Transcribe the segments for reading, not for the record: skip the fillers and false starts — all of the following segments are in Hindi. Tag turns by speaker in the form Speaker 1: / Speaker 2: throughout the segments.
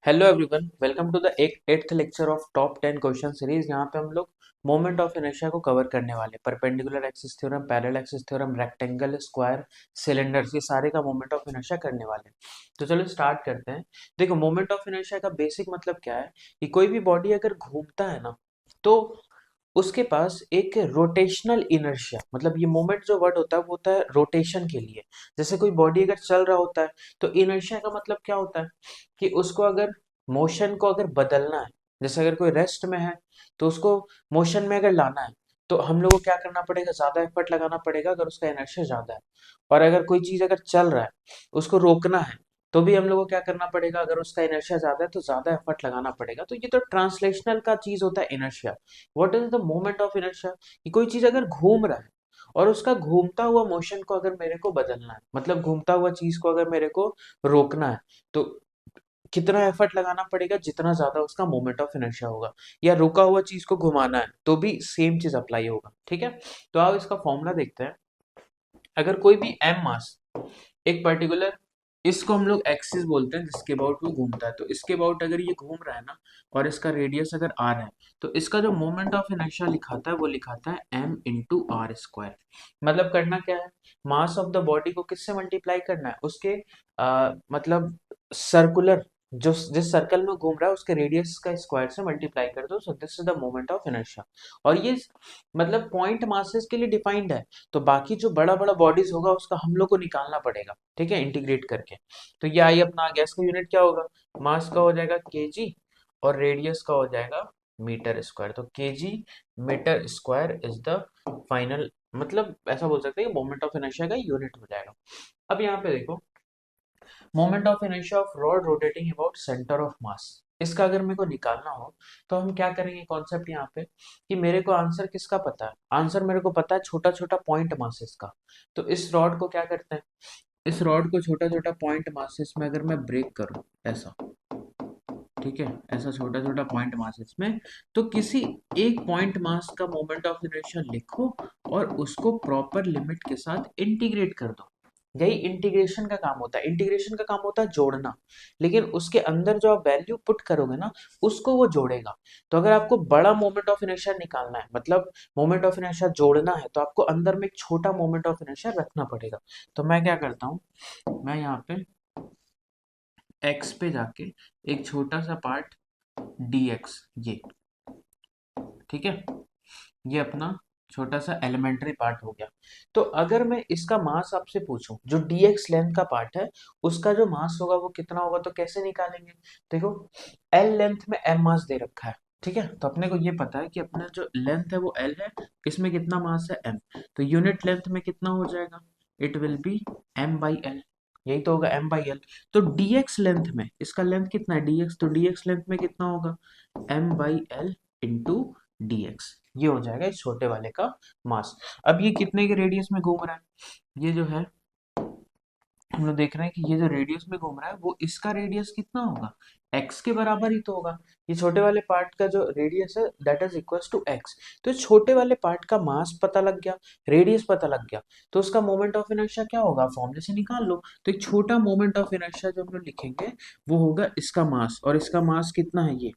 Speaker 1: Hello everyone, welcome to the eighth lecture of top 10 question series. यहाँ पे हम लोग मोमेंट ऑफ इनर्शिया को कवर करने वाले, perpendicular axis theorem, parallel axis theorem, rectangle, square, cylinders, ये सारे का मोमेंट ऑफ इनर्शिया करने वाले हैं। तो चलो स्टार्ट करते हैं। देखो, मोमेंट ऑफ इनर्शिया का बेसिक मतलब क्या है कि कोई भी बॉडी अगर घूमता है ना, तो उसके पास एक रोटेशनल इनर्शिया, मतलब ये मोमेंट जो वर्ड होता है वो होता है रोटेशन के लिए। जैसे कोई बॉडी अगर चल रहा होता है तो इनर्शिया का मतलब क्या होता है कि उसको अगर मोशन को अगर बदलना है, जैसे अगर कोई रेस्ट में है तो उसको मोशन में अगर लाना है, तो हम लोग को क्या करना पड़ेगा, ज्यादा एफर्ट लगाना पड़ेगा अगर उसका इनर्शिया ज्यादा है। और अगर कोई चीज अगर चल रहा है, उसको रोकना है, तो भी हम लोग को क्या करना पड़ेगा, अगर उसका इनर्शिया ज्यादा है तो ज्यादा एफर्ट लगाना पड़ेगा। तो ये तो ट्रांसलेशनल का चीज होता है inertia. What is the moment of inertia? कि कोई चीज अगर घूम रहा है और उसका घूमता हुआ मोशन को अगर मेरे को बदलना है, मतलब घूमता हुआ चीज को अगर मेरे को रोकना है, तो कितना एफर्ट लगाना पड़ेगा, जितना ज्यादा उसका मोमेंट ऑफ इनर्शिया होगा। या रुका हुआ चीज को घुमाना है तो भी सेम चीज अप्लाई होगा। ठीक है, तो आओ इसका फॉर्मूला देखते हैं। अगर कोई भी एम मास एक पर्टिकुलर, इसको हम लोग एक्सिस बोलते हैं जिसके अबाउट वो घूमता है, तो इसके अबाउट अगर ये घूम रहा है ना, और इसका रेडियस अगर आर है, तो इसका जो मोमेंट ऑफ इनर्शिया लिखाता है वो लिखाता है एम इंटू आर स्क्वायर। मतलब करना क्या है, मास ऑफ द बॉडी को किससे मल्टीप्लाई करना है, उसके मतलब सर्कुलर, जो जिस सर्कल में घूम रहा है उसके रेडियस का स्क्वायर से मल्टीप्लाई कर दो। सो this is the moment of inertia. और ये मतलब पॉइंट मासेस के लिए डिफाइंड है। तो बाकी जो बड़ा बड़ा बॉडीज होगा उसका हम लोग को निकालना पड़ेगा, ठीक है, इंटीग्रेट करके। तो ये आई अपना आ गया। इसका यूनिट क्या होगा, मास का हो जाएगा केजी और रेडियस का हो जाएगा मीटर स्क्वायर। तो KG metre square is the final, मतलब ऐसा बोल सकते हैं कि मोमेंट ऑफ इनर्शिया का यूनिट हो जाएगा। अब यहाँ पे देखो, moment of inertia of rod rotating about centre of mass, इसका अगर मेरे को निकालना हो तो हम क्या करेंगे, कॉन्सेप्ट यहाँ पे कि मेरे को आंसर किसका पता है, आंसर मेरे को पता है छोटा छोटा पॉइंट मासेस का। तो इस रॉड को क्या करते हैं, इस रॉड को छोटा छोटा पॉइंट मासेस में अगर मैं ब्रेक करूं, ऐसा, ठीक है, ऐसा छोटा छोटा पॉइंट मासेस में, तो किसी एक पॉइंट मास का मोमेंट ऑफ इनर्शिया लिखो और उसको प्रॉपर लिमिट के साथ इंटीग्रेट कर दो। यही इंटीग्रेशन का काम होता है। इंटीग्रेशन का काम होता है जोड़ना, लेकिन उसके अंदर जो आप वैल्यू पुट करोगे ना, उसको वो जोड़ेगा। तो अगर आपको बड़ा मोमेंट ऑफ इनर्शिया निकालना है, मतलब मोमेंट ऑफ इनर्शिया जोड़ना है, तो आपको अंदर में एक छोटा मोमेंट ऑफ इनर्शिया रखना पड़ेगा। तो मैं क्या करता हूँ, मैं यहाँ पे एक्स पे जाके एक छोटा सा पार्ट डी एक्स, ये, ठीक है, ये अपना छोटा सा एलिमेंट्री पार्ट हो गया। तो अगर मैं इसका मास आपसे पूछूं, जो dx लेंथ का पार्ट है, उसका जो मास होगा वो कितना होगा, तो कैसे निकालेंगे। देखो, l लेंथ में m मास दे रखा है, ठीक है, तो अपने को ये पता है कि अपना जो लेंथ है वो l है, इसमें कितना मास है m, तो यूनिट लेंथ में कितना हो जाएगा, it will B m by l, यही तो होगा m बाई l। तो dx लेंथ में, इसका लेंथ कितना है dx, तो dx लेंथ में कितना होगा m by l into dx, ये हो जाएगा इस छोटे वाले का मास। अब ये कितने के रेडियस में घूम रहा है, ये जो है, हम लोग देख रहे हैं कि ये जो रेडियस में घूम रहा है वो इसका रेडियस कितना होगा, x के बराबर ही तो होगा। ये छोटे वाले पार्ट का जो रेडियस है that is equals to x। तो इस छोटे वाले पार्ट का मास पता लग गया, रेडियस पता लग गया, तो उसका मोमेंट ऑफ इनर्शिया क्या होगा, फॉर्मूले से निकाल लो। तो एक छोटा मोमेंट ऑफ इनर्शिया जो हम लोग लिखेंगे वो होगा इसका मास, और इसका मास कितना है, ये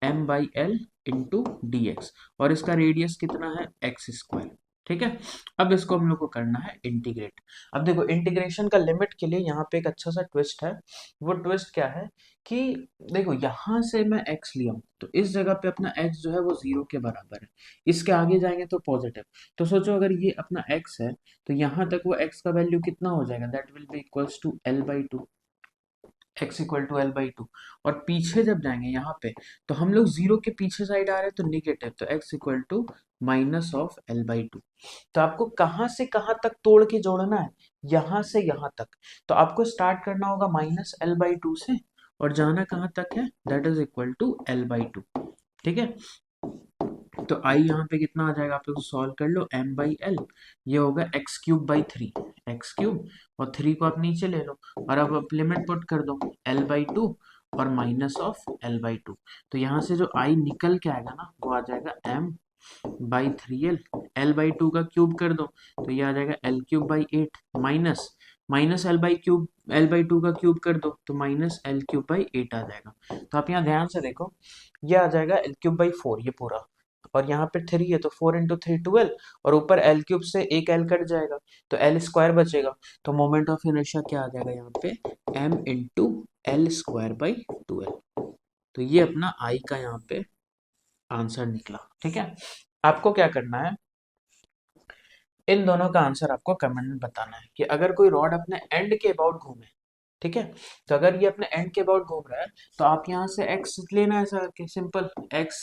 Speaker 1: m by L into D x, और इसका रेडियस कितना है एक्स स्क्वायर। ठीक है, अब इसको हम लोग को करना है इंटीग्रेट। अब देखो, इंटीग्रेशन का लिमिट के लिए यहाँ पे एक अच्छा सा ट्विस्ट है। वो ट्विस्ट क्या है कि देखो, यहाँ से मैं x लिया हूँ तो इस जगह पे अपना x जो है वो 0 के बराबर है, इसके आगे जाएंगे तो पॉजिटिव। तो सोचो अगर ये अपना x है, तो यहाँ तक वो x का वैल्यू कितना हो जाएगा, that will be equals to l by two, X equal to L by two. और पीछे जब जाएंगे यहाँ पे, तो हम लोग जीरो के पीछे साइड आ रहे हैं तो निगेटिव, तो X equal to minus of L by two. तो आपको कहाँ से कहाँ तक तोड़ के जोड़ना है, यहाँ से यहाँ तक। तो आपको स्टार्ट करना होगा माइनस एल बाई टू से, और जाना कहाँ तक है, that is equal to L by two. ठीक है, तो आई यहाँ पे कितना आ जाएगा, आप लोग सॉल्व कर लो, m बाई एल, ये होगा x cube by three, x cube, और थ्री को आप नीचे ले लो, और अब आप लिमिट पुट कर दो l बाई टू और minus of l by two. तो यहाँ से जो i निकल के आएगा ना, वो आ जाएगा m by three L, L by two का क्यूब कर दो तो ये आ जाएगा L cube by eight, minus minus L by cube, L by two का क्यूब कर दो तो minus L cube by eight आ जाएगा। तो आप यहाँ ध्यान से देखो, ये आ जाएगा एल क्यूब बाई फोर ये पूरा, और यहाँ पे थ्री है तो फोर इंटू थ्री 12, और ऊपर एल क्यूब से एक एल कट जाएगा तो एल स्क्वायर बचेगा। तो मोमेंट ऑफ इनर्शिया क्या आ जाएगा यहाँ पे, M into L square by 12। तो ये अपना आई का यहाँ पे आंसर निकला। ठीक है, आपको क्या करना है, इन दोनों का आंसर आपको कमेंट में बताना है कि अगर कोई रॉड अपने एंड के अबाउट घूमे, ठीक है, तो अगर ये अपने एंड के अबाउट घूम रहा है तो आप यहाँ से x लेना है, ऐसा करके सिंपल x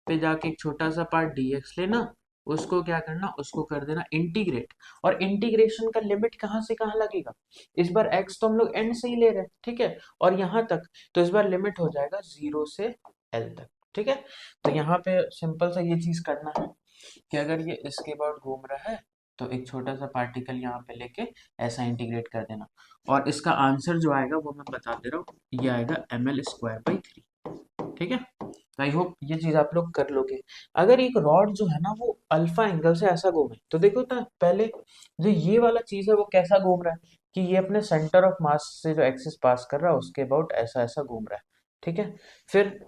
Speaker 1: पे जाके एक छोटा सा पार्ट dx लेना, उसको क्या करना, उसको कर देना इंटीग्रेट, और इंटीग्रेशन का लिमिट कहाँ से कहाँ लगेगा, इस बार x तो हम लोग एंड से ही ले रहे हैं, ठीक है, और यहाँ तक, तो इस बार लिमिट हो जाएगा 0 से l तक। ठीक है, तो यहाँ पे सिंपल सा ये चीज करना है कि अगर ये इसके अबाउट घूम रहा है तो एक छोटा सा पार्टिकल यहाँ पे लेके ऐसा इंटीग्रेट कर देना, और इसका आंसर जो आएगा वो मैं बता दे रहा हूँ, ये आएगा M L square by three. ठीक है, तो आई होप ये चीज आप लोग कर लोगे। अगर एक रॉड जो है ना वो अल्फा एंगल से ऐसा घूमे तो देखो तो पहले जो ये वाला चीज है वो कैसा घूम रहा है कि ये अपने सेंटर ऑफ मास से जो एक्सिस पास कर रहा है उसके अबाउट ऐसा ऐसा घूम रहा है। ठीक है, फिर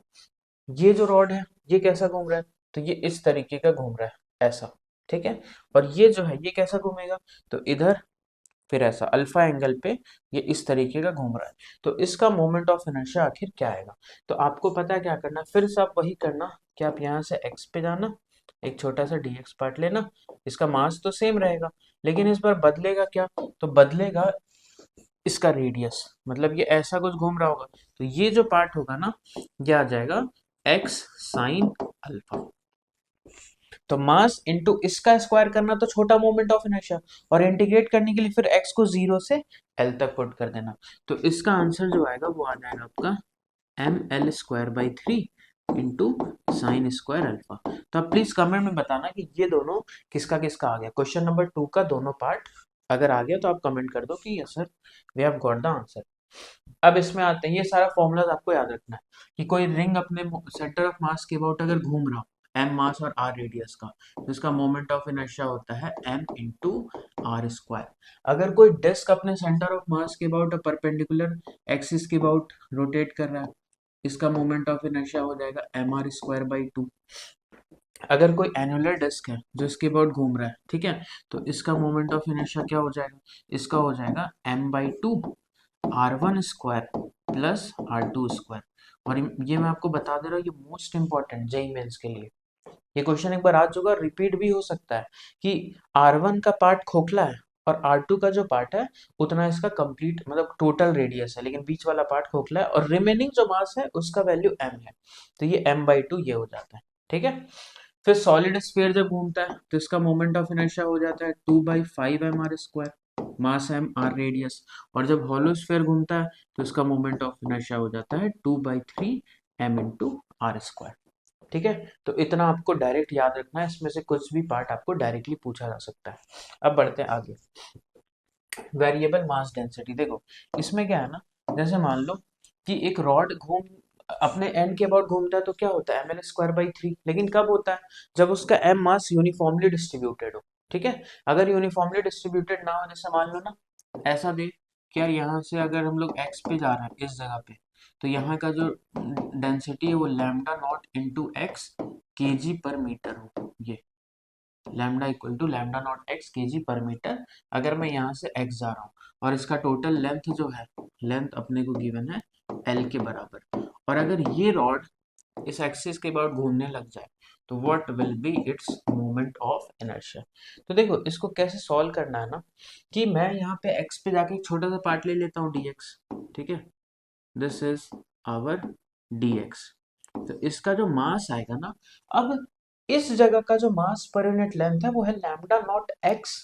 Speaker 1: ये जो रॉड है ये कैसा घूम रहा है, तो ये इस तरीके का घूम रहा है ऐसा। ठीक है, और ये जो है ये कैसा घूमेगा, तो इधर, फिर ऐसा अल्फा एंगल पे ये इस तरीके का घूम रहा है। तो इसका मोमेंट ऑफ इनर्शिया आखिर क्या आएगा, तो आपको पता है क्या करना, फिर से आप वही करना कि आप यहाँ से x पे जाना, एक छोटा सा dx पार्ट लेना, इसका मास तो सेम रहेगा लेकिन इस बार बदलेगा क्या, तो बदलेगा इसका रेडियस, मतलब ये ऐसा कुछ घूम रहा होगा तो ये जो पार्ट होगा ना ये आ जाएगा x साइन अल्फा। तो मास इंटू इसका स्क्वायर करना तो छोटा मोमेंट ऑफ इनर्शिया, और इंटीग्रेट करने के लिए फिर x को 0 से l तक पुट कर देना। तो इसका आंसर जो आएगा वो आ जाएगा आपका M L square by three into sine square alpha. तो आप प्लीज कमेंट में बताना कि ये दोनों किसका किसका आ गया, क्वेश्चन नंबर 2 का दोनों पार्ट अगर आ गया तो आप कमेंट कर दो कि yes sir we have got the answer. अब इसमें आते हैं, ये सारा फॉर्मूला आपको याद रखना है कि कोई रिंग अपने सेंटर ऑफ मास के अबाउट अगर घूम रहा हो, एम मास और आर रेडियस का, तो इसका मोमेंट ऑफ इनर्शिया होता है एम इंटू आर स्क्वायर। अगर कोई डिस्क अपने सेंटर ऑफ मास के अबाउट परपेंडिकुलर एक्सिस के अबाउट रोटेट कर रहा है, इसका मोमेंट ऑफ इनर्शिया हो जाएगा M are square by two. अगर कोई एनुलर डिस्क है जो इसके अबाउट घूम रहा है, ठीक है, तो इसका मोमेंट ऑफ इनर्शिया क्या हो जाएगा, इसका हो जाएगा M by two R one square plus R two square. और ये मैं आपको बता दे रहा हूँ, ये मोस्ट इंपॉर्टेंट जेई मेंस के लिए ये क्वेश्चन एक बार आ चुका, रिपीट भी हो सकता है कि आर वन का पार्ट खोखला है और आर टू का जो पार्ट है उतना इसका कंप्लीट मतलब टोटल रेडियस है, लेकिन बीच वाला पार्ट खोखला है और रिमेनिंग जो मास है उसका वैल्यू एम है, तो ये एम बाई टू ये हो जाता है। ठीक है, फिर सॉलिड स्फीयर जब घूमता है तो इसका मोमेंट ऑफ इनर्शिया हो जाता है two by five M are square, mass M R radius, और जब हॉलो स्फीयर घूमता है तो इसका मोमेंट ऑफ इनर्शिया हो जाता है two by three M into R square. ठीक है, तो इतना आपको डायरेक्ट याद रखना है, इसमें से कुछ भी पार्ट आपको डायरेक्टली पूछा जा सकता है। अब बढ़ते हैं आगे, वेरिएबल मास डेंसिटी। देखो इसमें क्या है ना, जैसे मान लो कि एक रॉड घूम अपने एंड के अबाउट घूमता है तो क्या होता है M L square by three, लेकिन कब होता है, जब उसका एम मास यूनिफॉर्मली डिस्ट्रीब्यूटेड हो। ठीक है, अगर यूनिफॉर्मली डिस्ट्रीब्यूटेड ना हो, जैसे मान लो ना ऐसा दे कि यार यहाँ से अगर हम लोग एक्स पे जा रहे हैं इस जगह पे, तो यहाँ का जो डेंसिटी है वो लैम्डा नॉट इंटू एक्स के जी पर मीटर हो, ये lambda equal to lambda naught X के जी पर मीटर। अगर मैं यहाँ से एक्स जा रहा हूँ और इसका टोटल लेंथ जो है, लेंथ अपने को गिवन है एल के बराबर, और अगर ये रॉड इस एक्सिस के बाद घूमने लग जाए तो what will be its moment of inertia. तो देखो इसको कैसे सॉल्व करना है ना, कि मैं यहाँ पे एक्स पे जाके एक छोटा सा पार्ट ले लेता हूँ dx। ठीक है, दिस इज आवर dx। तो इसका जो मास आएगा ना, अब इस जगह का जो मास पर यूनिट लेंथ है वो है लैम्डा नॉट एक्स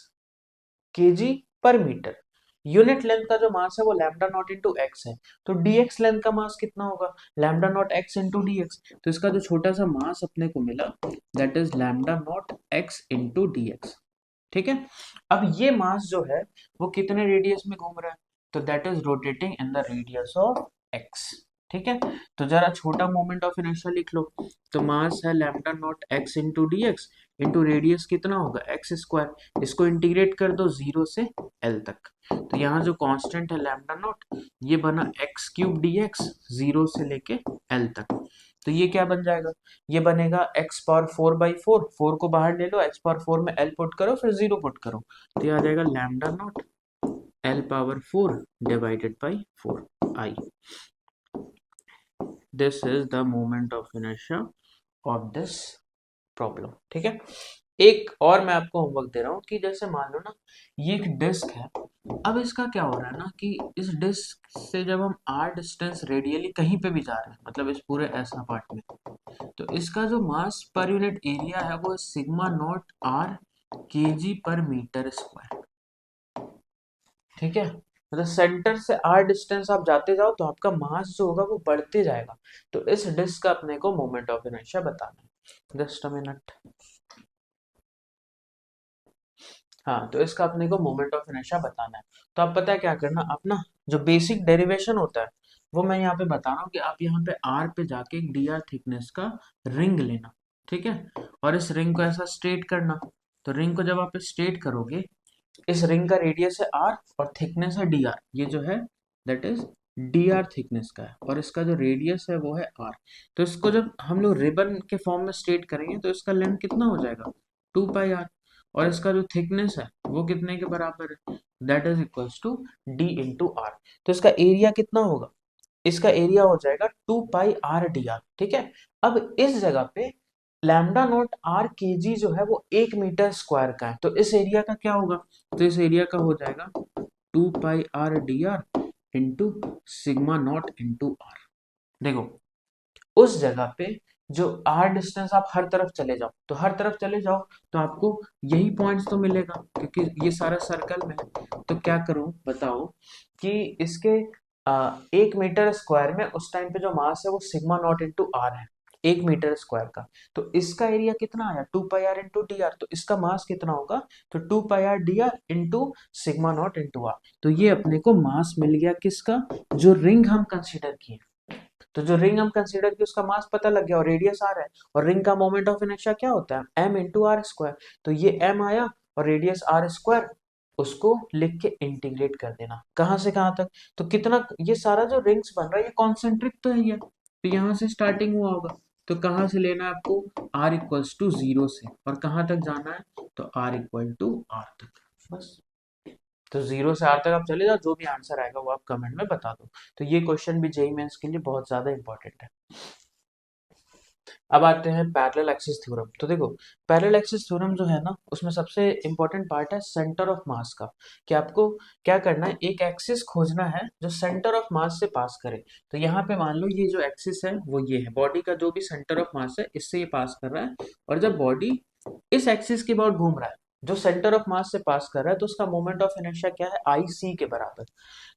Speaker 1: केजी पर मीटर। यूनिट लेंथ का जो मास है वो लैम्डा नॉट इंटू एक्स है, तो dx लेंथ का मास कितना होगा, lambda naught x into dx। तो इसका जो छोटा सा मास अपने को मिला that is lambda naught x into dx। ठीक है, अब ये मास जो है वो कितने रेडियस में घूम रहा है, तो that is rotating in the radius of x. ठीक है। तो जरा छोटा मोमेंट ऑफ इनर्शिया लिख लो। तो मास है lambda naught x into D x into radius कितना होगा एक्स स्क्वायर। इसको इंटीग्रेट कर दो 0 से एल तक। तो यहाँ जो कांस्टेंट है लैम्डा नॉट ये बना एक्स क्यूब डी एक्स 0 से लेके एल तक। तो ये क्या बन जाएगा, ये बनेगा एक्स पावर 4/4, 4 को बाहर ले लो, एक्स पावर 4 में एल पुट करो फिर 0 पुट करो। तो ये आ जाएगा lambda naught L power 4 divided by 4 I. This is the moment of inertia of this problem. ठीक है। एक और मैं आपको होमवर्क दे रहा हूँ कि जैसे मान लो ना ये एक डिस्क है। अब इसका क्या हो रहा है ना कि इस डिस्क से जब हम आर डिस्टेंस रेडियली कहीं पे भी जा रहे हैं, मतलब इस पूरे ऐसा पार्ट में, तो इसका जो मास पर यूनिट एरिया है वो सिग्मा नॉट आर केजी पर मीटर स्क्वायर। ठीक है। मतलब सेंटर से आर डिस्टेंस आप जाते जाओ तो आपका मास जो होगा वो बढ़ते जाएगा। तो इस डिस्क का अपने को मोमेंट ऑफ इनर्शिया बताना है। Just a minute. हाँ, तो इसका अपने को मोमेंट ऑफ इनर्शिया बताना है। तो आप पता है क्या करना, आप ना जो बेसिक डेरिवेशन होता है वो मैं यहाँ पे बता रहा हूँ कि आप यहाँ पे आर पे जाके एक डी आर थिकनेस का रिंग लेना। ठीक है। और इस रिंग को ऐसा स्ट्रेट करना। तो रिंग को जब आप स्ट्रेट करोगे, इस रिंग का रेडियस है आर और थिकनेस है डी आर, ये जो है that is D R thickness का है, और इसका जो रेडियस है वो है आर। तो इसको जब हम लोग रिबन के फॉर्म में स्ट्रेट करेंगे तो इसका लेंथ कितना हो जाएगा 2 पाई आर, और इसका जो थिकनेस है वो कितने के बराबर है, that is equals to D into are. तो इसका एरिया कितना होगा, इसका एरिया हो जाएगा 2 पाई आर डी आर। ठीक है। अब इस जगह पे लैम्डा नॉट आर केजी जो है वो 1 मीटर स्क्वायर का है, तो इस एरिया का क्या होगा, तो इस एरिया का हो जाएगा 2 pi r d r into sigma naught into r. देखो उस जगह पे जो आर डिस्टेंस आप हर तरफ चले जाओ, तो हर तरफ चले जाओ तो आपको यही पॉइंट्स तो मिलेगा क्योंकि ये सारा सर्कल में है। तो क्या करूं बताओ कि इसके 1 मीटर स्क्वायर में उस टाइम पे जो मास है वो सिग्मा नॉट इंटू आर है, 1 मीटर स्क्वायर का। तो इसका एरिया कितना आया 2 pi r into d r, तो इसका मास कितना होगा, तो 2 pi r d r into sigma naught into are. तो ये अपने को मास मिल गया किसका, जो रिंग हम कंसीडर किए। तो जो रिंग हम कंसीडर की उसका मास पता लग गया और रेडियस आर है, और रिंग का मोमेंट ऑफ इनर्शिया क्या होता है एम इंटू आर स्क्वायर। तो ये एम आया और रेडियस आर स्क्वायर, उसको लिख के इंटीग्रेट कर देना कहां से कहां तक। तो कितना ये सारा जो रिंग्स बन रहा है ये कॉन्सेंट्रिक तो है ये, तो यहाँ से स्टार्टिंग हुआ होगा। तो कहाँ से लेना है आपको, आर इक्वल्स टू 0 से, और कहाँ तक जाना है, तो आर इक्वल टू आर तक, बस। तो 0 से आर तक आप चले जाओ, जो भी आंसर आएगा वो आप कमेंट में बता दो। तो ये क्वेश्चन भी जेईई मेंस के लिए बहुत ज्यादा इंपॉर्टेंट है। अब आते हैं पैरेलल एक्सिस थ्योरम। तो देखो पैरेलल एक्सिस थ्योरम जो है ना उसमें सबसे इंपॉर्टेंट पार्ट है सेंटर ऑफ मास का, कि आपको क्या करना है, एक एक्सिस खोजना है जो सेंटर ऑफ मास से पास करे। तो यहाँ पे मान लो ये जो एक्सिस है वो ये है, बॉडी का जो भी सेंटर ऑफ मास है इससे ये पास कर रहा है, और जब बॉडी इस एक्सिस के अबाउट घूम रहा है जो सेंटर ऑफ मास से पास कर रहा है, तो उसका मोमेंट ऑफ इनर्शिया क्या है आई सी के बराबर।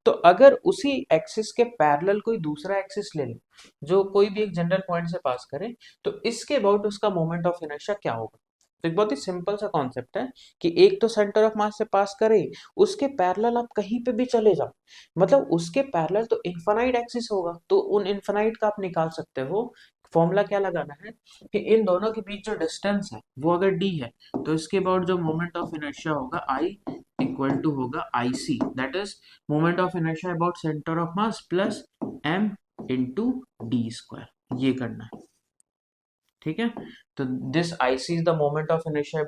Speaker 1: तो अगर उसी एक्सिस के पैरेलल कोई दूसरा एक्सिस ले ले जो कोई भी एक जनरल पॉइंट से पास करे, तो इसके अबाउट उसका मोमेंट ऑफ इनर्शिया क्या होगा। तो एक बहुत ही सिंपल सा कॉन्सेप्ट है कि एक तो सेंटर ऑफ मास से पास करे, उसके पैरेलल आप कहीं पे भी चले जाओ, मतलब उसके पैरेलल तो इनफाइनाइट एक्सिस होगा, तो उन इनफाइनाइट का आप निकाल सकते हो। फॉर्मूला क्या लगाना है कि इन दोनों के बीच जो डिस्टेंस है वो अगर d है, तो इसके अबाउट जो मोमेंट ऑफ इनर्शिया होगा I इक्वल टू होगा I C, that is moment of inertia about centre of mass plus m into d square, ये करना है। ठीक है। तो this I C is the moment of inertia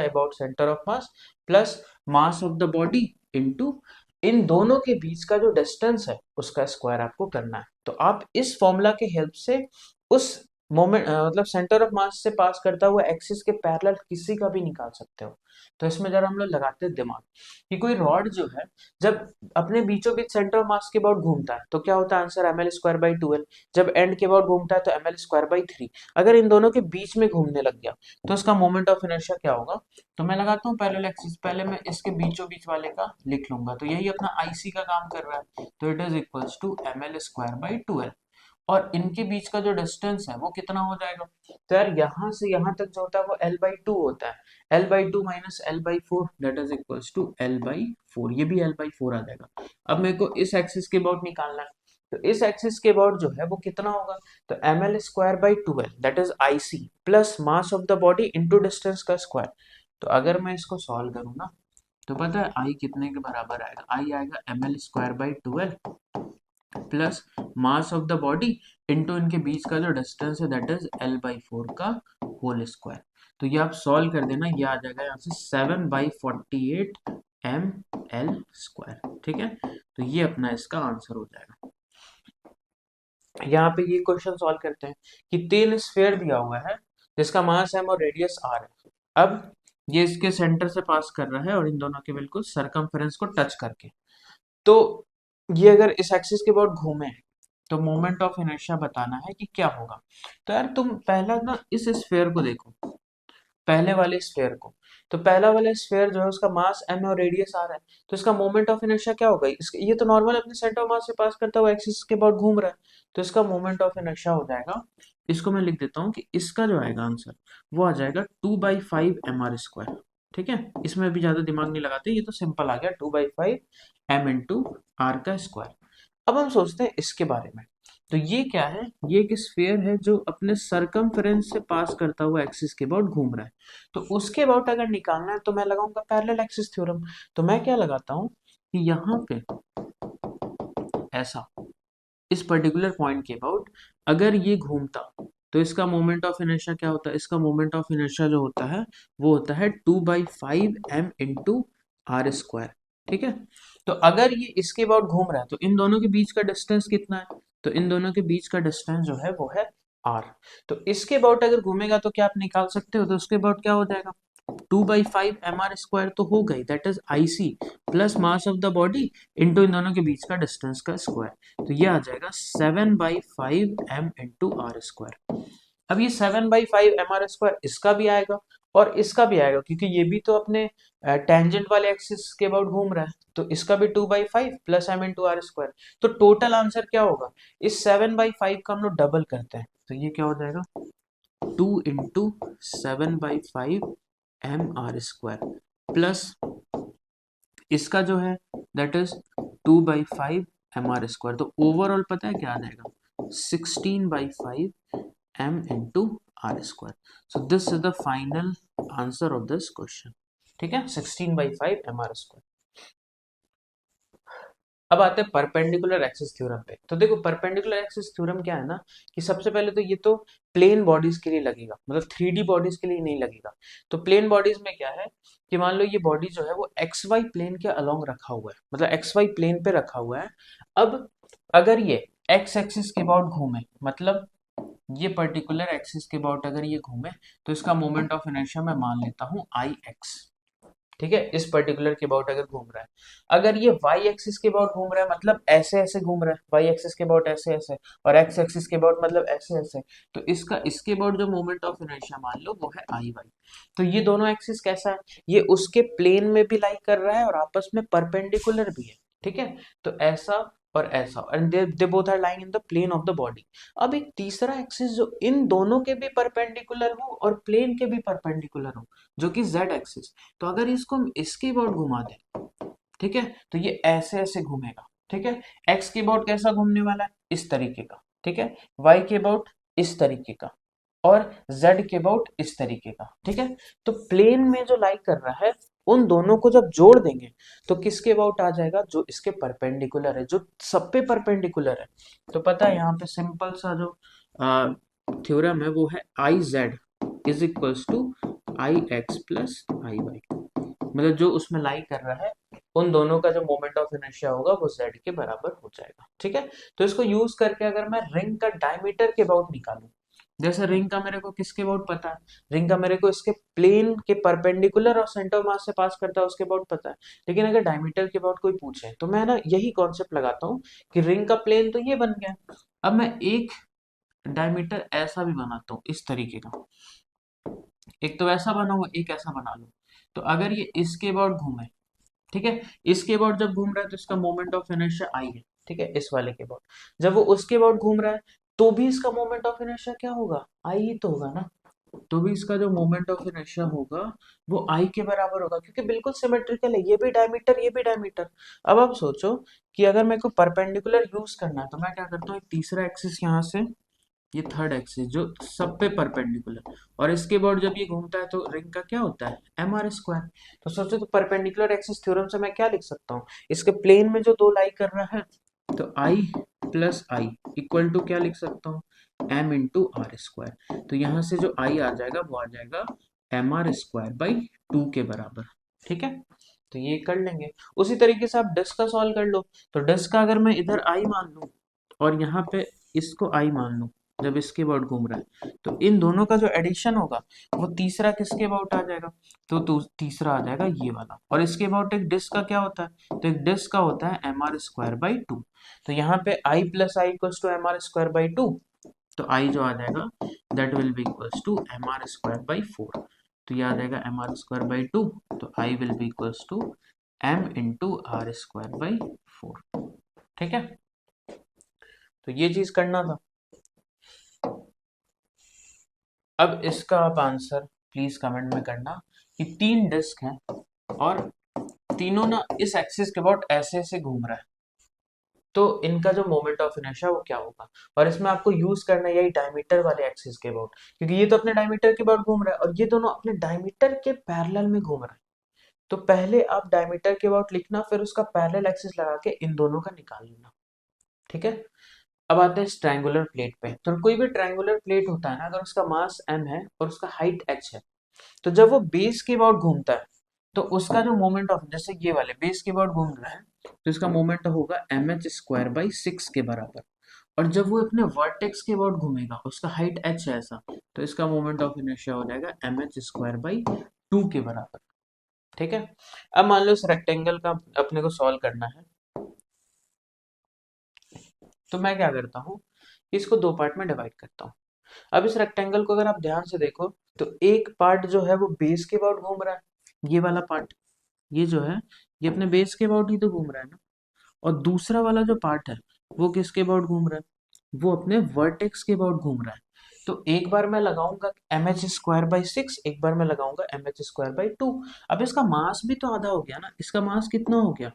Speaker 1: about centre of mass plus mass of the body into इन दोनों के बीच का जो डिस्टेंस है उसका स्क्वायर आपको करना है। तो आप इस फॉर्मूला के हेल्प से उस मोमेंट मतलब सेंटर ऑफ मास से पास करता हुआ एक्सिस के पैरेलल किसी का भी निकाल सकते हो। तो इसमें जरा हम लोग लगाते हैं दिमाग कि कोई रॉड जो है जब अपने बीचों बीच सेंटर ऑफ मास के अबाउट घूमता है तो क्या होता है आंसर ml² बाई 2l, जब एंड के अबाउट घूमता है तो ml² बाई 3। अगर इन दोनों के बीच में घूमने लग गया तो उसका मोमेंट ऑफ इनर्शिया क्या होगा। तो मैं लगाता हूँ पैरेलल एक्सिस, पहले मैं इसके बीचों बीच वाले का लिख लूंगा, तो यही अपना आईसी का काम कर रहा है, तो it is equals to ml² by 2l। और इनके बीच का जो डिस्टेंस है वो कितना हो जाएगा, तो यार यहाँ से यहाँ तक जो होता है वो l/2 होता है, l/2 minus l/4 that is equals to l/4, ये भी l/4 आ जाएगा। अब मेरे को इस एक्सिस के अबाउट निकालना है, तो इस एक्सिस के अबाउट जो है वो कितना होगा, तो ml² by 12 that is IC plus mass of the body into distance का स्क्वायर। तो अगर मैं इसको सॉल्व करूँ ना, तो पता है आई कितने के बराबर आएगा, आई आएगा ml² by 12 plus mass of the body into इनके बीच का जो डिस्टेंस है दैट इज L/4 का होल स्क्वायर। तो ये आप सॉल्व कर देना, ये आ जाएगा यहाँ से 7/48 ml²। ठीक है, तो ये अपना इसका आंसर हो जाएगा। यहाँ पे ये क्वेश्चन सॉल्व करते हैं कि तीन स्फीयर दिया हुआ है जिसका मास m और रेडियस r है। अब ये इसके सेंटर से पास कर रहा है और इन दोनों के बिल्कुल सरकमफेरेंस को टच करके, तो ये अगर इस एक्सिस के अबाउट घूमे तो मोमेंट ऑफ इनर्शिया बताना है कि क्या होगा। तो यार तुम पहला ना इस स्फीयर को देखो, पहले वाले स्फीयर को। तो पहला वाला स्फीयर जो है उसका मास m और रेडियस r है, तो इसका मोमेंट ऑफ इनर्शिया क्या होगा, इसके ये तो नॉर्मल अपने सेंटर ऑफ मास से पास करता हुआ एक्सिस के अबाउट घूम रहा है, तो इसका मोमेंट ऑफ इनर्शिया हो जाएगा, इसको मैं लिख देता हूँ कि इसका जो आएगा आंसर वो आ जाएगा 2/5 mr²। ठीक है, इसमें भी ज्यादा दिमाग नहीं लगाते, ये तो सिंपल आ गया 2/5 m × r का स्क्वायर। अब हम सोचते हैं इसके बारे में, तो ये क्या है, ये एक स्फीयर है जो अपने सरकमफेरेंस से पास करता हुआ एक्सिस के अबाउट घूम रहा है। तो उसके अबाउट अगर निकालना है तो मैं लगाऊंगा पैरेलल एक्सिस थ्योरम। तो मैं क्या लगाता हूँ कि यहाँ पे ऐसा इस पर्टिकुलर पॉइंट के अबाउट अगर ये घूमता तो इसका मोमेंट ऑफ इनर्शिया क्या होता है, इसका मोमेंट ऑफ इनर्शिया जो होता है वो होता है 2/5 m × r²। ठीक है, तो अगर ये इसके अबाउट घूम रहा है तो इन दोनों के बीच का डिस्टेंस कितना है, तो इन दोनों के बीच का डिस्टेंस जो है वो है r। तो इसके अबाउट अगर घूमेगा तो क्या आप निकाल सकते हो, तो उसके अबाउट क्या हो जाएगा, 2/5 mr² तो हो गई, that is IC plus mass of the body into इन दोनों के बीच का डिस्टेंस का स्क्वायर। तो ये आ जाएगा 7/5 m × r²। अब ये 7/5 mr² इसका भी आएगा और इसका भी आएगा, क्योंकि ये भी तो अपने टेंजेंट वाले एक्सिस के अबाउट घूम रहा है, तो इसका भी 2/5 प्लस m × r²। तो टोटल आंसर क्या होगा, इस 7/5 का हम लोग डबल करते हैं, तो ये क्या हो जाएगा 2 × 7/5 mr² प्लस इसका जो है दैट इज 2/5 mr²। तो ओवरऑल पता है क्या आ जाएगा 16/5 m × r²। So this is the final answer of this question. ठीक है, 16/5 mr²। अब आते हैं परपेंडिकुलर एक्सिस थ्योरम पे। तो देखो परपेंडिकुलर एक्सिस थ्योरम क्या है ना, कि सबसे पहले तो ये तो प्लेन बॉडीज के लिए लगेगा, मतलब 3D बॉडीज के लिए नहीं लगेगा। तो प्लेन बॉडीज में क्या है कि मान लो ये बॉडी जो है वो XY प्लेन के अलोंग रखा हुआ है, मतलब XY प्लेन पे रखा हुआ है। अब अगर ये X एक्सिस के अबाउट घूमे, मतलब ये पर्टिकुलर एक्सिस के अबाउट अगर ये घूमे, तो इसका मोमेंट ऑफ इनर्शिया मैं मान लेता हूँ IX। ठीक है, इस पर्टिकुलर के अबाउट अगर घूम रहा है, अगर ये y एक्सिस के अबाउट घूम रहा है मतलब ऐसे ऐसे घूम रहा है, y एक्सिस के अबाउट ऐसे ऐसे, और x एक्सिस के अबाउट मतलब ऐसे ऐसे, तो इसका इसके अबाउट जो मोमेंट ऑफ इनर्शिया मान लो वो है IY। तो ये दोनों एक्सिस कैसा है, ये उसके प्लेन में भी लाई कर रहा है और आपस में परपेंडिकुलर भी है। ठीक है, तो ऐसा और ऐसा, and they both are lying in the plane of the body. अब एक तीसरा एक्सिस जो इन दोनों के भी परपेंडिकुलर हो और प्लेन के भी परपेंडिकुलर हो, जो कि z एक्सिस। तो अगर इसको हम इसके अबाउट घुमा दें, ठीक है, तो ये ऐसे ऐसे घूमेगा। ठीक है, x के अबाउट कैसा घूमने वाला है, इस तरीके का। ठीक है, y के अबाउट इस तरीके का, और z के अबाउट इस तरीके का। ठीक है, तो प्लेन में जो लाई कर रहा है उन दोनों को जब जोड़ देंगे तो किसके अबाउट आ जाएगा, जो इसके परपेंडिकुलर है, जो सब पे परपेंडिकुलर है। तो पता है यहाँ पे सिंपल सा जो थ्योरम है वो है IZ is equals to IX plus IY। मतलब जो उसमें लाई कर रहा है उन दोनों का जो मोमेंट ऑफ इनर्शिया होगा वो z के बराबर हो जाएगा। ठीक है, तो इसको यूज करके अगर मैं रिंग का डायमीटर के अबाउट निकालूं, जैसे रिंग का मेरे को किसके अबाउट पता है, रिंग का मेरे को इसके प्लेन के परपेंडिकुलर और सेंटर ऑफ मास से पास करता है उसके अबाउट पता है, लेकिन अगर डायमीटर के अबाउट कोई पूछे तो मैं ना यही कॉन्सेप्ट लगाता हूँ कि रिंग का प्लेन तो ये बन गया, अब मैं एक डायमीटर ऐसा भी बनाता हूँ इस तरीके का, एक तो ऐसा बना हुआ एक ऐसा बना लूं। तो अगर ये इसके अबाउट घूमे, ठीक है, इसके अबाउट जब घूम रहा है तो इसका मोमेंट ऑफ इनर्शिया आई है। ठीक है, इस वाले के अबाउट जब वो उसके अबाउट घूम रहा है तो भी इसका मोमेंट ऑफ इनर्शिया क्या होगा, आई ही तो होगा ना। तो भी इसका जो मोमेंट ऑफ इनर्शिया होगा वो आई के बराबर होगा, क्योंकि बिल्कुल सिमेट्रिकल है, ये भी डायमीटर ये भी डायमीटर। अब आप सोचो कि अगर मेरे को परपेंडिकुलर यूज करना है तो मैं क्या करता हूँ, एक तीसरा एक्सिस यहाँ से, ये थर्ड एक्सिस जो सब पे परपेंडिकुलर, और इसके बाद जब ये घूमता है तो रिंग का क्या होता है, एम आर स्क्वायर। तो सोचो, तो परपेंडिकुलर एक्सिस थ्योरम से मैं क्या लिख सकता हूँ, इसके प्लेन में जो दो लाई कर रहा है, तो आई प्लस आई इक्वल टू क्या लिख सकता हूँ, एम इंटू आर स्क्वायर। तो यहाँ से जो आई आ जाएगा वो आ जाएगा एम आर स्क्वायर बाई 2 के बराबर। ठीक है, तो ये कर लेंगे। उसी तरीके से आप डिस्क का सॉल्व कर लो। तो डिस्क का अगर मैं इधर आई मान लूँ और यहाँ पे इसको आई मान लूँ, जब इसके अबाउट घूम रहा है, तो इन दोनों का जो एडिशन होगा वो तीसरा किसके अबाउट आ जाएगा, तो तीसरा आ जाएगा ये वाला। और इसके अबाउट एक डिस्क का क्या होता है, तो एक डिस्क का होता है एम आर स्क्वायर बाई 2। तो यहाँ पे I plus I equals to m are square by 2, तो आई जो आ जाएगा that will be equals to m are square by 4। तो ये आ जाएगा एम आर स्क्वायर बाई 2, तो I will be equals to M into R square by 4। ठीक है, तो ये चीज करना था। अब इसका आप आंसर प्लीज कमेंट में करना कि 3 डिस्क हैं और तीनों ना इस एक्सिस के अबाउट ऐसे ऐसे घूम रहा है, तो इनका जो मोमेंट ऑफ इनर्शिया वो क्या होगा। और इसमें आपको यूज करना है यही डायमीटर वाले एक्सिस के अबाउट, क्योंकि ये तो अपने डायमीटर के अबाउट घूम रहा है और ये दोनों अपने डायमीटर के पैरेलल में घूम रहा है। तो पहले आप डायमीटर के अबाउट लिखना, फिर उसका पैरेलल एक्सिस लगा के इन दोनों का निकाल लेना। ठीक है, अब आते हैं ट्रायंगुलर प्लेट पे। तो कोई भी ट्रायंगुलर प्लेट होता है ना, अगर उसका मास m है और उसका हाइट h है, तो जब वो बेस के अबाउट घूमता है तो उसका जो मोमेंट ऑफ, जैसे ये वाले बेस के अबाउट घूम रहा है, तो इसका मोमेंट होगा एम एच स्क्वायर बाई 6 के बराबर। और जब वो अपने वर्टेक्स के अबाउट घूमेगा, उसका हाइट h है ऐसा, तो इसका मोमेंट ऑफ इनर्शिया हो जाएगा एम एच स्क्वायर बाई 2 के बराबर। ठीक है, अब मान लो इस रेक्टेंगल का अपने को सॉल्व करना है, तो मैं क्या करता हूँ, इसको दो पार्ट में डिवाइड करता हूँ। अब इस रेक्टेंगल को अगर आप ध्यान से देखो, तो एक पार्ट जो है वो बेस के अबाउट घूम रहा है, ये वाला पार्ट, ये जो है ये अपने बेस के अबाउट ही तो घूम रहा है ना। और दूसरा वाला जो पार्ट है वो किसके अबाउट घूम रहा है, वो अपने वर्टेक्स के अबाउट घूम रहा है। तो एक बार मैं लगाऊंगा एम एच स्क्वायर बाई 6, एक बार मैं लगाऊंगा एम एच स्क्वायर बाई 2। अब इसका मास भी तो आधा हो गया ना, इसका मास कितना हो गया,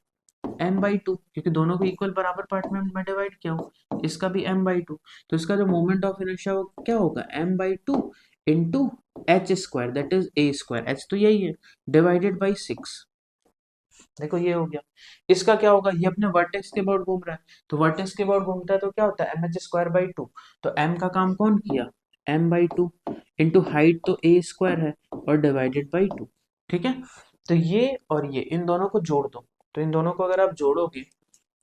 Speaker 1: एम बाई 2, क्योंकि दोनों को इक्वल बराबर पार्ट में मैं डिवाइड किया हूँ, इसका भी एम बाई 2। तो इसका जो मोमेंट ऑफ इनर्शिया वो क्या होगा, M by 2 into H square, that is A square, H तो यही है, डिवाइडेड बाई 6। देखो ये हो गया। इसका क्या होगा, ये अपने वर्टेक्स के अबाउट घूम रहा है, तो वर्टेक्स के अबाउट घूमता है तो क्या होता है, एम एच स्क्वायर बाई 2। तो एम का काम कौन किया, एम बाई 2 इंटू हाइट तो ए स्क्वायर है और डिवाइडेड बाई 2। ठीक है, तो ये और ये इन दोनों को जोड़ दो। तो इन दोनों को अगर आप जोड़ोगे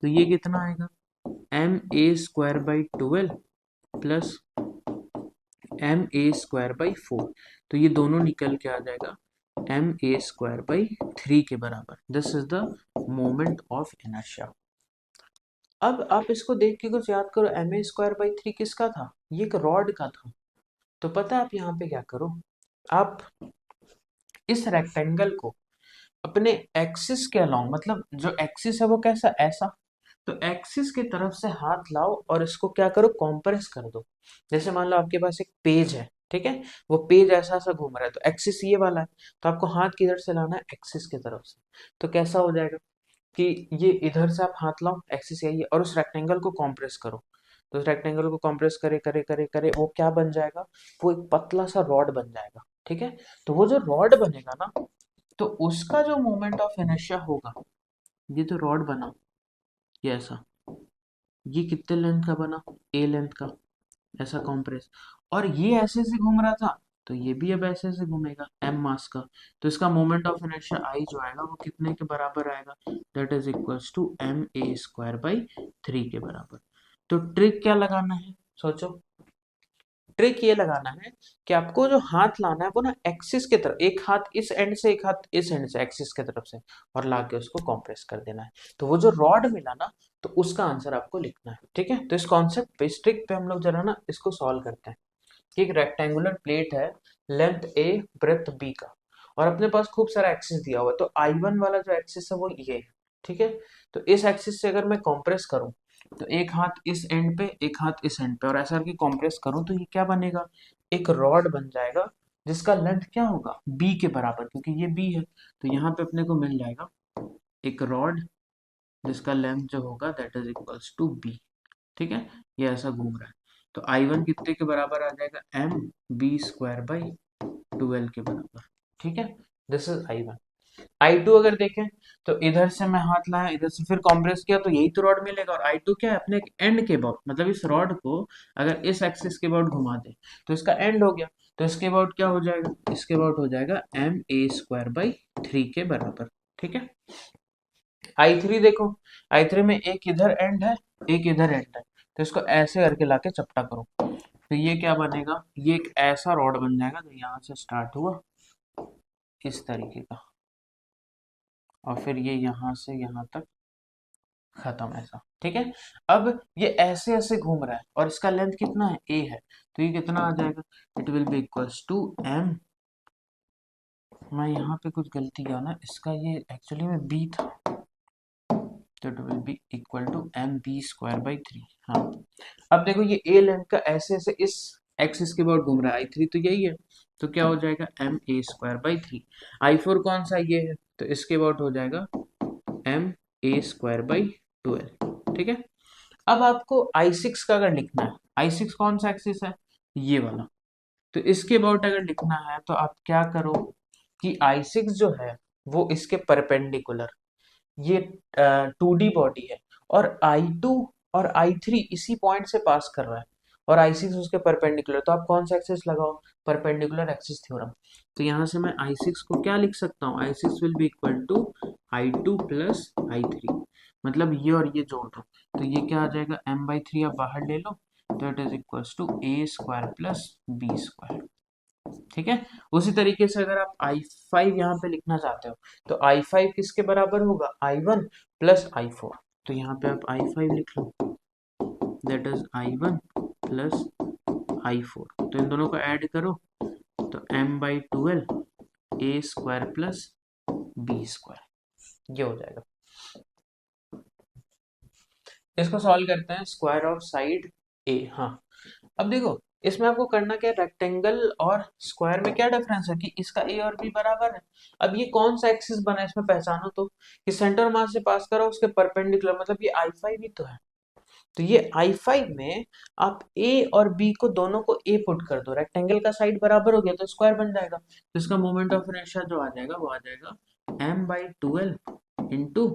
Speaker 1: तो ये कितना आएगा, M A square by 12 plus M A square by 4। तो ये दोनों निकल के आ जाएगा एम ए स्क्वायर बाई 3 के बराबर। This is the moment of inertia. अब आप इसको देख के कुछ याद करो, एम ए स्क्वायर बाई 3 किसका था, ये एक रॉड का था। तो पता है आप यहाँ पे क्या करो, आप इस रेक्टेंगल को अपने एक्सिस के अलोंग, मतलब जो एक्सिस है वो कैसा, ऐसा, तो एक्सिस की तरफ से हाथ लाओ और इसको क्या करो, कॉम्प्रेस कर दो। जैसे मान लो आपके पास एक पेज है, ठीक है, वो पेज ऐसा ऐसा घूम रहा है, तो एक्सिस ये वाला है, तो आपको हाथ किधर से लाना है, एक्सिस की तरफ से। तो कैसा हो जाएगा कि ये इधर से आप हाथ लाओ, एक्सिस यही है, और उस रेक्टेंगल को कॉम्प्रेस करो। तो उस रेक्टेंगल को कॉम्प्रेस करे करे करे करे वो क्या बन जाएगा, वो एक पतला सा रॉड बन जाएगा। ठीक है, तो वो जो रॉड बनेगा ना, तो उसका जो मोमेंट ऑफ इनर्शिया होगा, ये तो रॉड बना, ये ऐसा, ये कितने लेंथ का बना, ए लेंथ का, ऐसा कॉम्प्रेस, और ये ऐसे से घूम रहा था, तो ये भी अब ऐसे से घूमेगा एम मास का। तो इसका मोमेंट ऑफ इनर्शिया आई जो आएगा वो कितने के बराबर आएगा, that is equals to M A square by 3 के बराबर। तो ट्रिक क्या लगाना है, सोचो, ट्रिक ये लगाना है कि आपको जो हाथ लाना है वो ना एक्सिस की तरफ, एक हाथ इस एंड से एक हाथ इस एंड से, एक्सिस की तरफ से, और लाके उसको कंप्रेस कर देना है। तो वो जो रॉड मिला ना, तो उसका आंसर आपको लिखना है। ठीक है, तो इस कॉन्सेप्ट पे, इस ट्रिक पे हम लोग जरा ना इसको सॉल्व करते हैं कि एक रेक्टेंगुलर प्लेट है, लेंथ ए ब्रेथ बी का, और अपने पास खूब सारा एक्सिस दिया हुआ है। तो आई वन वाला जो एक्सिस है वो ये है। ठीक है, तो इस एक्सिस से अगर मैं कंप्रेस करूं, तो एक हाथ इस एंड पे एक हाथ इस एंड पे, और ऐसा करके कंप्रेस करूं, तो ये क्या बनेगा, एक रॉड बन जाएगा जिसका लेंथ क्या होगा, बी के बराबर, क्योंकि ये बी है। तो यहाँ पे अपने को मिल जाएगा एक रॉड जिसका लेंथ जो होगा that is equals to B. ठीक है, ये ऐसा घूम रहा है। तो आई वन कितने के बराबर आ जाएगा, एम बी स्क्वायर बाई 12 के बराबर। ठीक है, this is I one. I two अगर देखें तो इधर से मैं हाथ लाया, इधर से फिर कॉम्प्रेस किया, तो यही तो रॉड मिलेगा। और आई टू क्या है, अपने एंड के अबाउट, मतलब इस रॉड को अगर इस एक्सिस के अबाउट घुमा दे तो इसका एंड हो गया। तो इसके अबाउट क्या हो जाएगा, इसके अबाउट हो जाएगा एम ए स्क्वायर बाई 3 के बराबर। ठीक है, आई थ्री देखो, आई थ्री में एक इधर एंड है, एक इधर एंड है। तो इसको ऐसे करके लाके चपटा करो, तो ये क्या बनेगा, ये एक ऐसा रॉड बन जाएगा जो यहाँ से स्टार्ट हुआ इस तरीके का, और फिर ये यहाँ से यहाँ तक खत्म ऐसा। ठीक है, अब ये ऐसे ऐसे घूम रहा है और इसका लेंथ कितना है, ए है। तो ये कितना आ जाएगा, it will be equals to M, मैं यहाँ पे कुछ गलती किया ना, इसका ये एक्चुअली में बी था, तो it will be equal to M B square by 3। हाँ, अब देखो ये ए लेंथ का ऐसे ऐसे इस एक्सिस के अबाउट घूम रहा है, आई थ्री तो यही है, तो क्या हो जाएगा M A square by 3। I four कौन सा ये है, तो इसके अबाउट हो जाएगा एम ए स्क्वायर बाई 12। ठीक है, अब आपको आई सिक्स का अगर लिखना है, आई सिक्स कौन सा एक्सिस है, ये वाला, तो इसके अबाउट अगर लिखना है तो आप क्या करो कि आई सिक्स जो है वो इसके परपेंडिकुलर, ये 2D बॉडी है, और आई टू और आई थ्री इसी पॉइंट से पास कर रहा है, और आई सिक्स उसके परपेंडिकुलर, तो आप कौन सा एक्सिस लगाओ, परपेंडिकुलर एक्सिस थ्योरम। तो यहाँ से मैं आई सिक्स को क्या लिख सकता हूँ, I six will be equal to I two plus I three, मतलब ये और ये जोड़ दो, तो ये क्या आ जाएगा, एम बाई थ्री आप बाहर ले लो, तो it is equals to A square plus B square. ठीक है, उसी तरीके से अगर आप आई फाइव यहाँ पे लिखना चाहते हो, तो आई फाइव किसके बराबर होगा, I one plus I four. तो यहाँ पे आप आई फाइव लिख लो, that is I one plus I four, तो इन दोनों को ऐड करो, तो m by 12 a square plus B square, ये हो जाएगा। इसको सॉल्व करते हैं, स्क्वायर ऑफ साइड ए। हाँ, अब देखो इसमें आपको करना क्या है, रेक्टेंगल और स्क्वायर में क्या डिफरेंस है कि इसका ए और बी बराबर है। अब ये कौन सा एक्सिस बना है इसमें पहचानो, तो कि सेंटर मास से पास करो उसके परपेंडिकुलर, मतलब ये आई फाइव ही तो है। तो ये आई फाइव में आप ए और बी को दोनों को ए पुट कर दो, रेक्टेंगल का साइड बराबर हो गया तो स्क्वायर बन जाएगा। तो इसका मोमेंट ऑफ इनर्शिया जो आ जाएगा वो आ जाएगा M by 12 into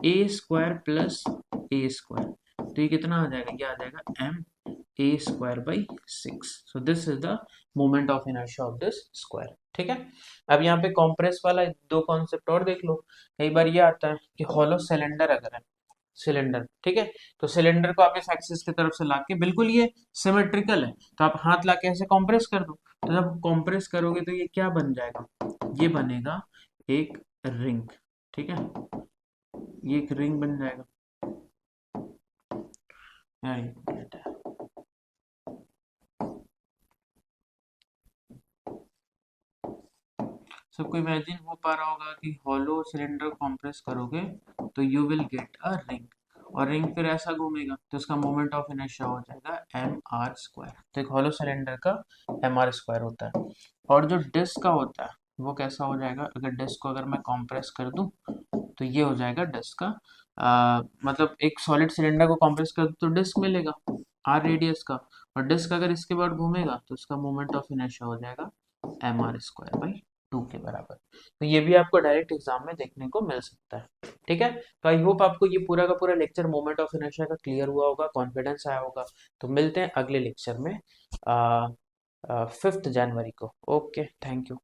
Speaker 1: A square plus A square. तो ये कितना आ जाएगा, ये आ जाएगा M A square by 6। So this is the moment of inertia of this square. ठीक है, अब यहाँ पे कॉम्प्रेस वाला दो कॉन्सेप्ट और देख लो। कई बार ये आता है कि हॉलो सिलेंडर अगर है, सिलेंडर, ठीक है, तो सिलेंडर को आप इस एक्सिस की तरफ से लाके, बिल्कुल ये सिमेट्रिकल है, तो आप हाथ लाके ऐसे कंप्रेस कर दो, तो जब कंप्रेस करोगे तो ये क्या बन जाएगा, ये बनेगा एक रिंग। ठीक है, ये एक रिंग बन जाएगा यार, ये मिनट है। सबको इमेजिन हो पा रहा होगा कि हॉलो सिलेंडर कंप्रेस करोगे तो you will get a ring, और रिंग फिर ऐसा घूमेगा तो इसका मोमेंट ऑफ इनर्शिया हो जाएगा एम आर स्क्वायर। तो एक हॉलो सिलेंडर का एम आर स्क्वायर होता है। और जो डिस्क का होता है वो कैसा हो जाएगा, अगर डिस्क को अगर मैं कंप्रेस कर दूं तो ये हो जाएगा डिस्क का, मतलब एक सॉलिड सिलेंडर को कंप्रेस कर दूं तो डिस्क मिलेगा आर रेडियस का, और डिस्क अगर इसके बाद घूमेगा तो इसका मोमेंट ऑफ इनर्शिया हो जाएगा एम आर स्क्वायर बाई 2 के बराबर। तो ये भी आपको डायरेक्ट एग्जाम में देखने को मिल सकता है। ठीक है, तो आई होप आपको ये पूरा का पूरा लेक्चर मोमेंट ऑफ इनर्शिया का क्लियर हुआ होगा, कॉन्फिडेंस आया होगा। तो मिलते हैं अगले लेक्चर में 5 जनवरी को। Okay, thank you.